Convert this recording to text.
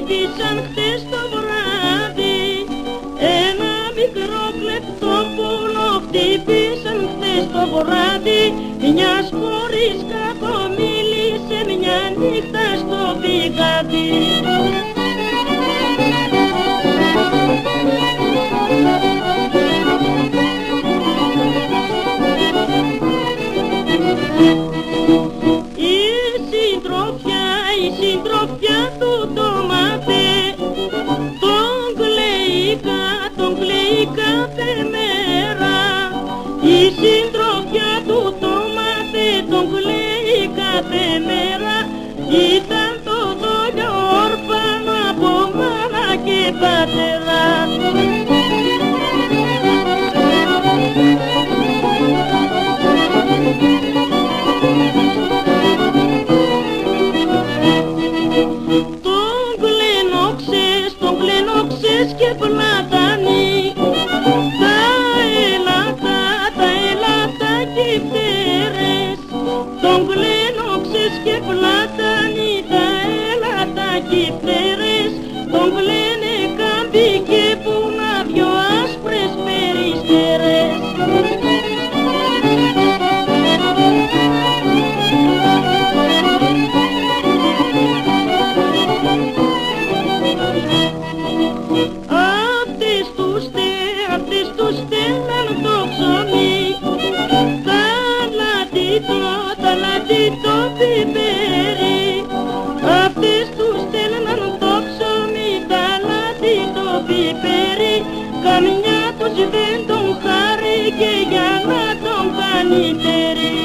χτύπησαν χτες το βράδυ, ένα μικρό κλεπτόπουλο χτύπησαν χτες το βράδυ, μιας χωρίς κακομίλησε μια νύχτα στο πηγάδι. Η συντροφιά του το μάθε, τον κλαίει κάθε μέρα. Η συντροφιά του το μάθε, τον κλαίει κάθε μέρα. Ήταν το δόλιο όρφανο από μάνα και πατέρα. Τον κλενόξες και πλατάνει τα έλατα κυφτέρες. Τον κλενόξες και πλατάνει τα έλατα κυφτέρες. Τον κλαίνε κάμπι και πουνά δυο άσπρες περιστερές. Αυτές τους στέλναν το ψωμί, τα λατί το πιπέρι. Αυτές τους στέλναν το ψωμί, τα λατί το πιπέρι. Καμιά τους δεν τον χάρηκε για να τον κάνει τέρι.